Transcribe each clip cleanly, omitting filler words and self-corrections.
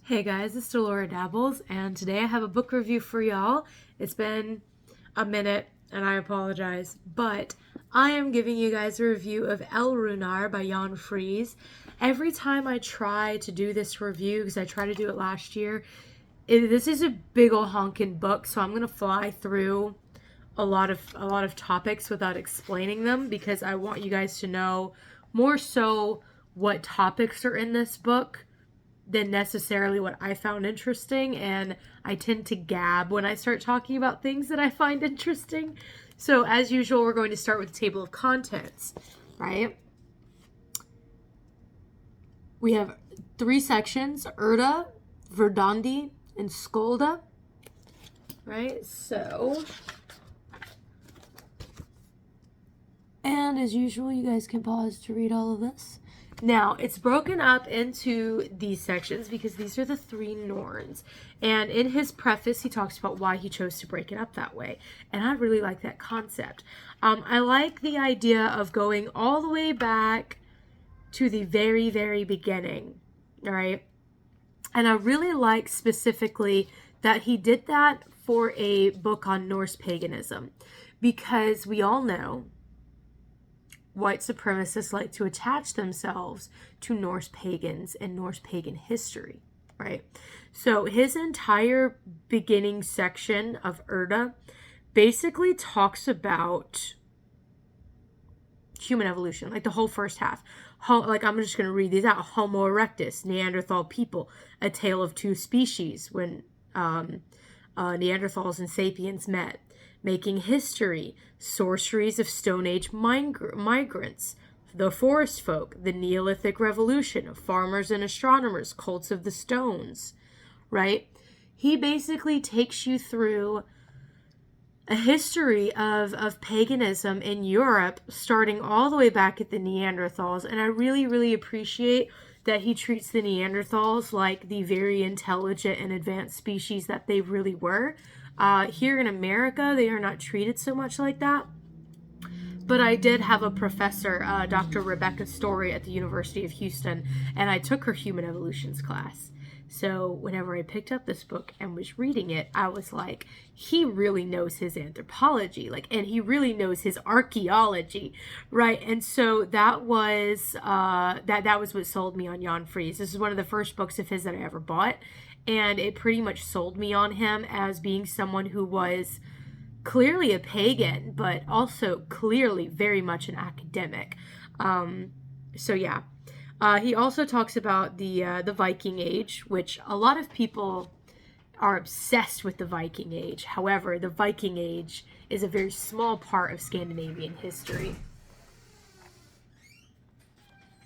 Hey guys, it's Delora Dabbles, and today I have a book review for y'all. It's been a minute, and I apologize, but I am giving you guys a review of Helrunar by Jan Fries. Every time I try to do this review, because I tried to do it last year, this is a big ol' honkin' book, so I'm gonna fly through a lot of topics without explaining them because I want you guys to know more so what topics are in this book than necessarily what I found interesting, and I tend to gab when I start talking about things that I find interesting. So as usual, we're going to start with the table of contents, right? We have 3 sections: Urda, Verdandi, and Skolda, right? So, and as usual, you guys can pause to read all of this. Now, it's broken up into these sections because these are the 3 Norns. And in his preface, he talks about why he chose to break it up that way. And I really like that concept. I like the idea of going all the way back to the very, very beginning, all right? And I really like specifically that he did that for a book on Norse paganism, because we all know white supremacists like to attach themselves to Norse pagans and Norse pagan history, right? So his entire beginning section of Urda basically talks about human evolution, like the whole first half. Like, I'm just going to read these out. Homo erectus, Neanderthal people, a tale of 2 species when Neanderthals and sapiens met. Making history, sorceries of Stone Age migrants, the forest folk, the Neolithic Revolution, farmers and astronomers, cults of the stones, right? He basically takes you through a history of paganism in Europe, starting all the way back at the Neanderthals. And I really, really appreciate that he treats the Neanderthals like the very intelligent and advanced species that they really were. Here in America, they are not treated so much like that. But I did have a professor, Dr. Rebecca Story at the University of Houston, and I took her human evolutions class. So whenever I picked up this book and was reading it, I was like, he really knows his anthropology, and he really knows his archaeology, right? And so that was that was what sold me on Jan Fries. This is one of the first books of his that I ever bought, and it pretty much sold me on him as being someone who was clearly a pagan, but also clearly very much an academic. So yeah. He also talks about the Viking Age, which a lot of people are obsessed with the Viking Age. However, the Viking Age is a very small part of Scandinavian history.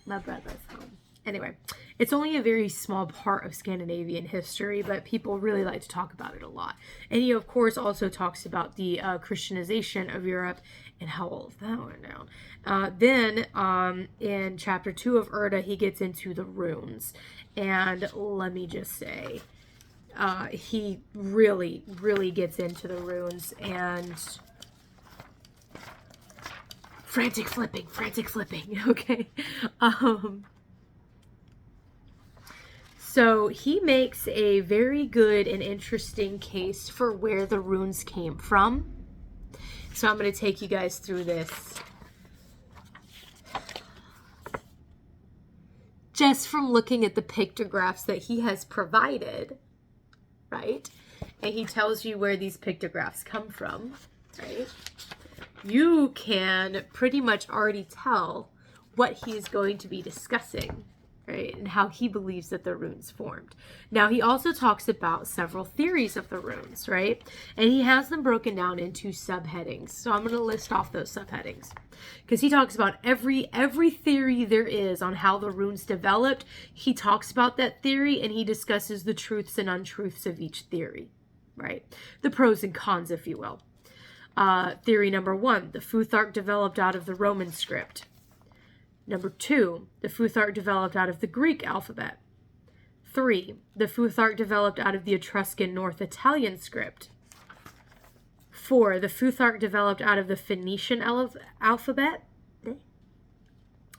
My brother's home. Anyway, it's only a very small part of Scandinavian history, but people really like to talk about it a lot. And he, of course, also talks about the Christianization of Europe and how all of that went down. Then, in chapter 2 of Urda, he gets into the runes. And let me just say, he really, really gets into the runes and frantic flipping, okay? So he makes a very good and interesting case for where the runes came from. So I'm going to take you guys through this just from looking at the pictographs that he has provided, right? And he tells you where these pictographs come from, right? You can pretty much already tell what he is going to be discussing, right? And how he believes that the runes formed. Now, he also talks about several theories of the runes, right? And he has them broken down into subheadings. So I'm going to list off those subheadings, because he talks about every theory there is on how the runes developed. He talks about that theory, and he discusses the truths and untruths of each theory, right? The pros and cons, if you will. Theory number 1, the Futhark developed out of the Roman script. Number 2, the Futhark developed out of the Greek alphabet. 3, the Futhark developed out of the Etruscan North Italian script. 4, the Futhark developed out of the Phoenician alphabet.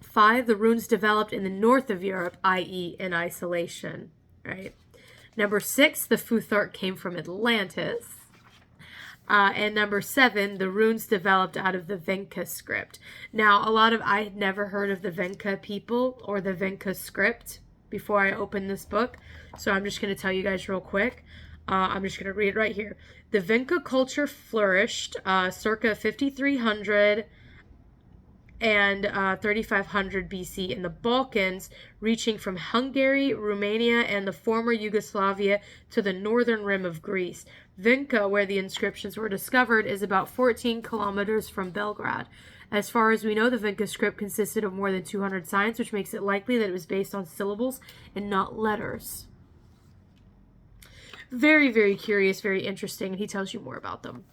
5, the runes developed in the north of Europe, i.e. in isolation, right? Number 6, the Futhark came from Atlantis. And number 7, the runes developed out of the Venka script. Now, I had never heard of the Venka people or the Venka script before I opened this book. So I'm just going to tell you guys real quick. I'm just going to read it right here. The Venka culture flourished circa 5300 and 3500 BC in the Balkans, reaching from Hungary, Romania, and the former Yugoslavia to the northern rim of Greece. Venka, where the inscriptions were discovered, is about 14 kilometers from Belgrade. As far as we know, the Venka script consisted of more than 200 signs, which makes it likely that it was based on syllables and not letters. Very, very curious, very interesting, and he tells you more about them.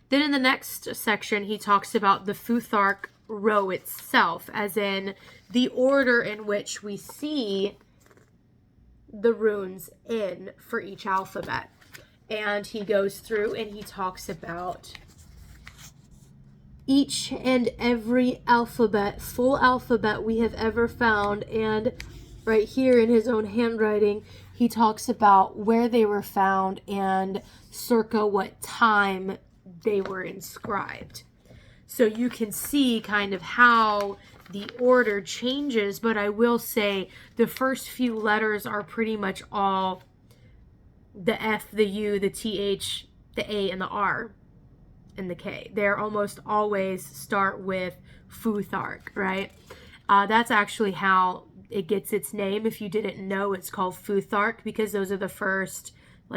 Then in the next section, he talks about the Futhark row itself, as in the order in which we see the runes in for each alphabet. And he goes through and he talks about each and every alphabet, full alphabet we have ever found. And right here in his own handwriting, he talks about where they were found and circa what time they were inscribed. So you can see kind of how the order changes, but I will say the first few letters are pretty much all the F, the U, the TH, the A, and the R, and the K. They're almost always start with Futhark, right? That's actually how it gets its name. If you didn't know, it's called Futhark because those are the first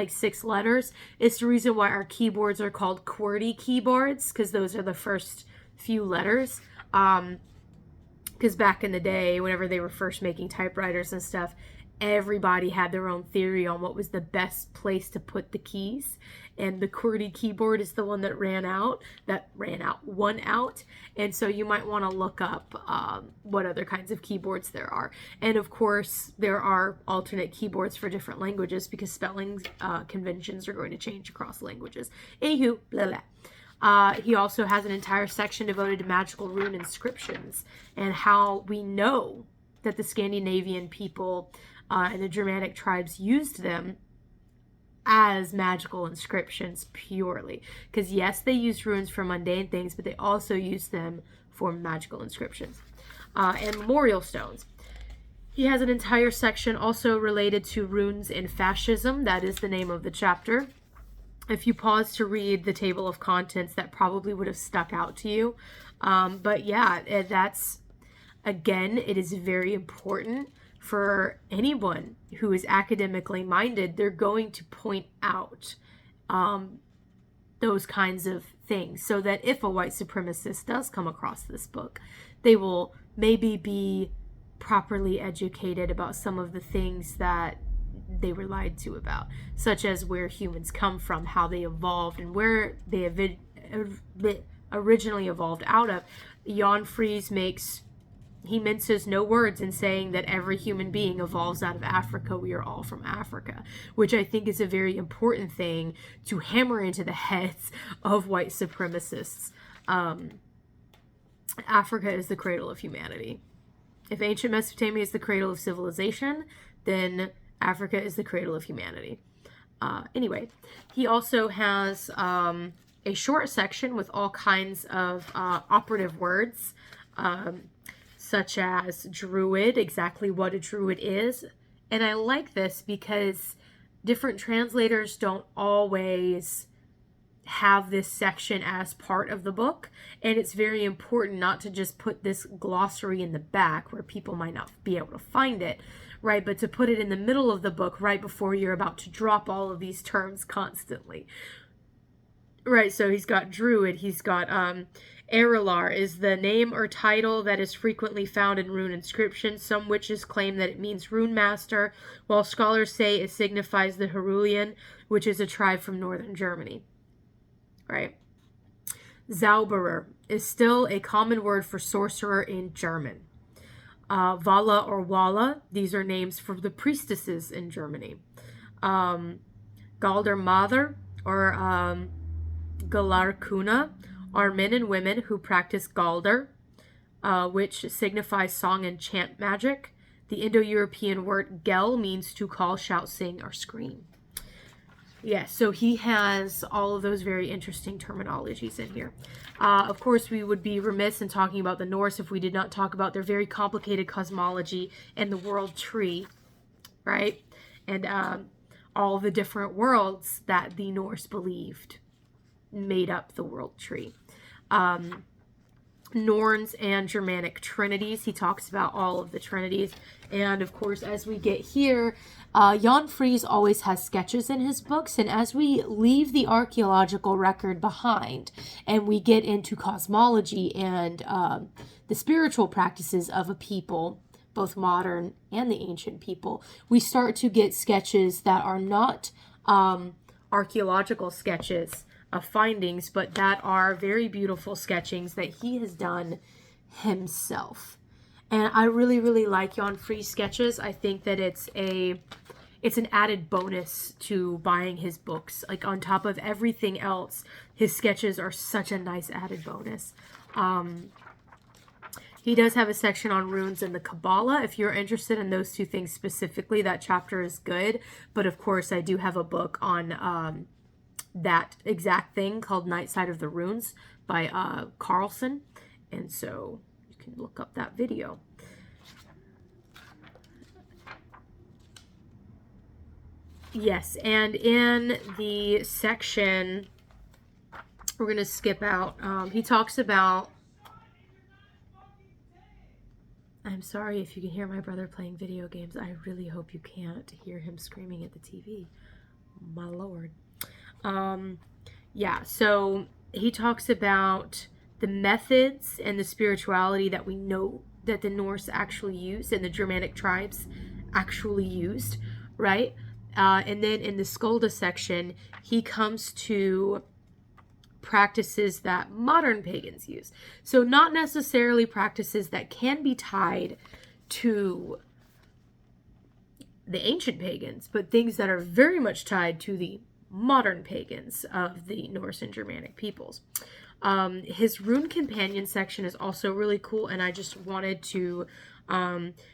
6 letters. It's the reason why our keyboards are called QWERTY keyboards, because those are the first few letters. Because back in the day, whenever they were first making typewriters and stuff, everybody had their own theory on what was the best place to put the keys. And the QWERTY keyboard is the one that won out. And so you might want to look up what other kinds of keyboards there are. And of course, there are alternate keyboards for different languages because spelling conventions are going to change across languages. Anywho, blah, blah. He also has an entire section devoted to magical rune inscriptions and how we know that the Scandinavian people and the Germanic tribes used them as magical inscriptions purely. Because yes, they used runes for mundane things, but they also used them for magical inscriptions and memorial stones. He has an entire section also related to runes in fascism. That is the name of the chapter. If you pause to read the table of contents, that probably would have stuck out to you. But yeah, that's, again, it is very important for anyone who is academically minded. They're going to point out those kinds of things so that if a white supremacist does come across this book, they will maybe be properly educated about some of the things that they were lied to about, such as where humans come from, how they evolved, and where they originally evolved out of. Jan Fries minces no words in saying that every human being evolves out of Africa. We are all from Africa, which I think is a very important thing to hammer into the heads of white supremacists. Africa is the cradle of humanity. If ancient Mesopotamia is the cradle of civilization, then Africa is the cradle of humanity. Anyway, he also has a short section with all kinds of operative words, such as druid, exactly what a druid is. And I like this because different translators don't always have this section as part of the book, and it's very important not to just put this glossary in the back where people might not be able to find it, right, but to put it in the middle of the book right before you're about to drop all of these terms constantly. Right, so he's got druid, he's got Helrunar is the name or title that is frequently found in rune inscriptions. Some witches claim that it means rune master, while scholars say it signifies the Herulian, which is a tribe from northern Germany. Right. Zauberer is still a common word for sorcerer in German. Vala or Walla, these are names for the priestesses in Germany. Galdermather or Galarkuna are men and women who practice Galder, which signifies song and chant magic. The Indo-European word gel means to call, shout, sing, or scream. Yeah, so he has all of those very interesting terminologies in here. Of course, we would be remiss in talking about the Norse if we did not talk about their very complicated cosmology and the world tree, right? And all the different worlds that the Norse believed made up the world tree. Norns and Germanic trinities. He talks about all of the trinities. And of course, as we get here, Jan Fries always has sketches in his books. And as we leave the archaeological record behind and we get into cosmology and the spiritual practices of a people, both modern and the ancient people, we start to get sketches that are not archaeological sketches of findings, but that are very beautiful sketchings that he has done himself. And I really, really like Jan Fries sketches. I think that it's an added bonus to buying his books. Like, on top of everything else, his sketches are such a nice added bonus. He does have a section on runes and the Kabbalah. If you're interested in those two things specifically, that chapter is good. But of course, I do have a book on that exact thing called Night Side of the Runes by Carlson. And so you can look up that video. Yes, and in the section, we're going to skip out, he talks about, I'm sorry if you can hear my brother playing video games. I really hope you can't hear him screaming at the TV. My Lord. Yeah, so he talks about the methods and the spirituality that we know that the Norse actually used and the Germanic tribes actually used, right? And then in the Skolda section, he comes to practices that modern pagans use. So not necessarily practices that can be tied to the ancient pagans, but things that are very much tied to the modern pagans of the Norse and Germanic peoples. His rune companion section is also really cool, and I just wanted to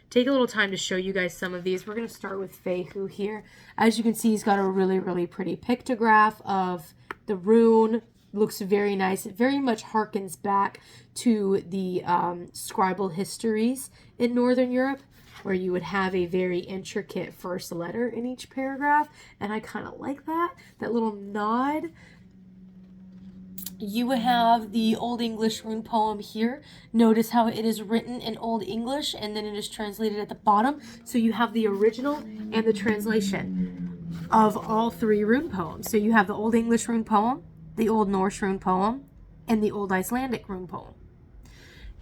take a little time to show you guys some of these. We're going to start with Fehu here. As you can see, he's got a really, really pretty pictograph of the rune. Looks very nice. It very much harkens back to the scribal histories in Northern Europe, where you would have a very intricate first letter in each paragraph. And I kind of like that little nod. You would have the Old English rune poem here. Notice how it is written in Old English and then it is translated at the bottom. So you have the original and the translation of all three rune poems. So you have the Old English rune poem, the Old Norse rune poem, and the Old Icelandic rune poem.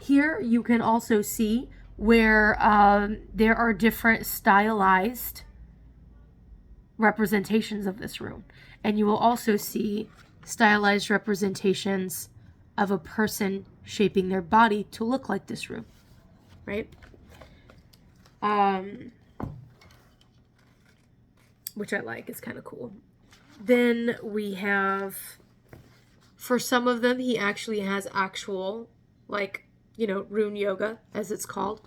Here you can also see where there are different stylized representations of this rune. And you will also see stylized representations of a person shaping their body to look like this rune, right? Which I like. It's kind of cool. Then we have, for some of them, he actually has actual, like, rune yoga, as it's called.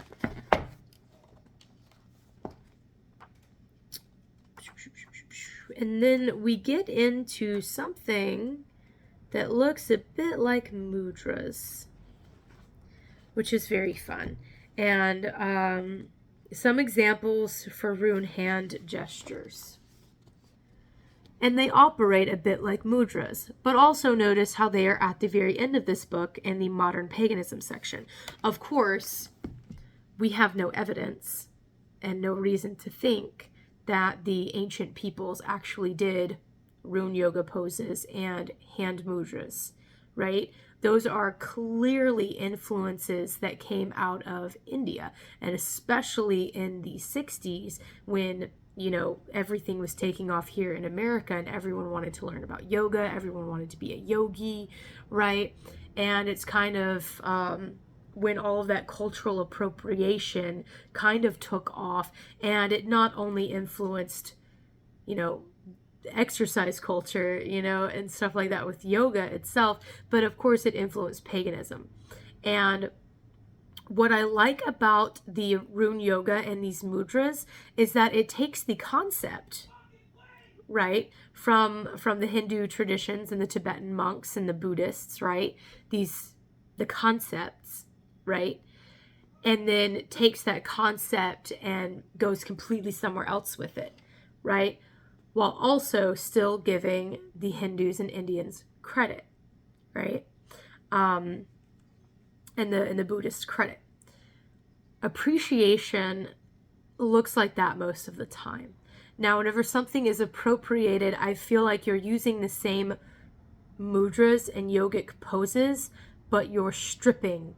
And then we get into something that looks a bit like mudras, which is very fun. And some examples for rune hand gestures. And they operate a bit like mudras, but also notice how they are at the very end of this book in the modern paganism section. Of course, we have no evidence and no reason to think that the ancient peoples actually did rune yoga poses and hand mudras, right? Those are clearly influences that came out of India, and especially in the 60s when everything was taking off here in America and everyone wanted to learn about yoga. Everyone wanted to be a yogi, right? And it's kind of when all of that cultural appropriation kind of took off, and it not only influenced, exercise culture, and stuff like that with yoga itself, but of course it influenced paganism. And what I like about the rune yoga and these mudras is that it takes the concept, right, from the Hindu traditions and the Tibetan monks and the Buddhists, right, the concepts, right, and then takes that concept and goes completely somewhere else with it, right, while also still giving the Hindus and Indians credit, right, and the Buddhist credit. Appreciation looks like that most of the time. Now, whenever something is appropriated, I feel like you're using the same mudras and yogic poses, but you're stripping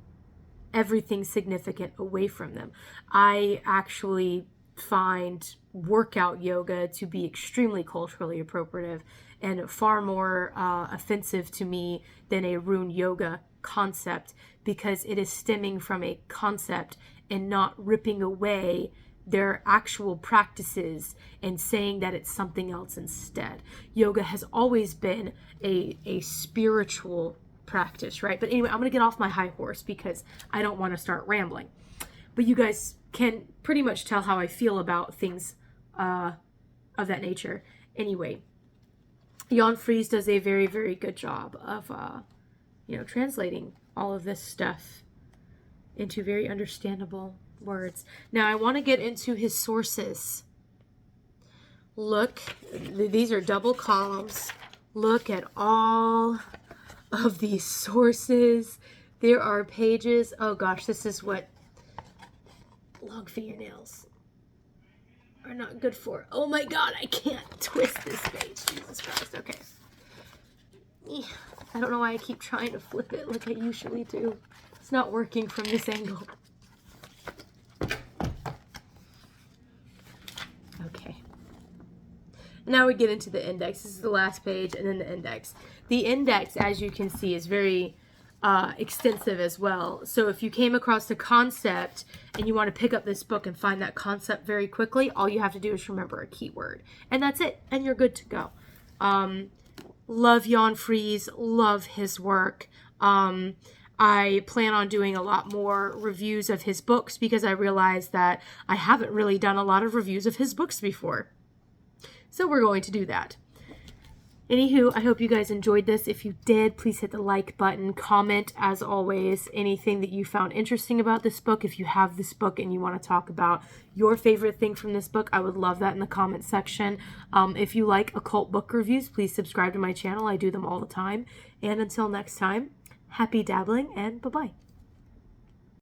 everything significant away from them. I actually find workout yoga to be extremely culturally appropriative and far more offensive to me than a rune yoga concept, because it is stemming from a concept and not ripping away their actual practices and saying that it's something else instead. Yoga has always been a spiritual practice, right? But anyway, I'm going to get off my high horse because I don't want to start rambling. But you guys can pretty much tell how I feel about things of that nature. Anyway, Jan Fries does a very, very good job of, translating all of this stuff into very understandable words. Now, I want to get into his sources. Look, these are double columns. Look at all of these sources. There are pages. Oh gosh, this is what long fingernails are not good for. Oh my god, I can't twist this page. Jesus Christ. Okay. I don't know why I keep trying to flip it like I usually do. It's not working from this angle. Okay. Now we get into the index. This is the last page, and then the index. The index, as you can see, is very extensive as well. So if you came across a concept and you want to pick up this book and find that concept very quickly, all you have to do is remember a keyword. And that's it. And you're good to go. Love Jan Fries. Love his work. I plan on doing a lot more reviews of his books because I realized that I haven't really done a lot of reviews of his books before. So we're going to do that. Anywho, I hope you guys enjoyed this. If you did, please hit the like button. Comment, as always, anything that you found interesting about this book. If you have this book and you want to talk about your favorite thing from this book, I would love that in the comment section. If you like occult book reviews, please subscribe to my channel. I do them all the time. And until next time, happy dabbling and bye-bye.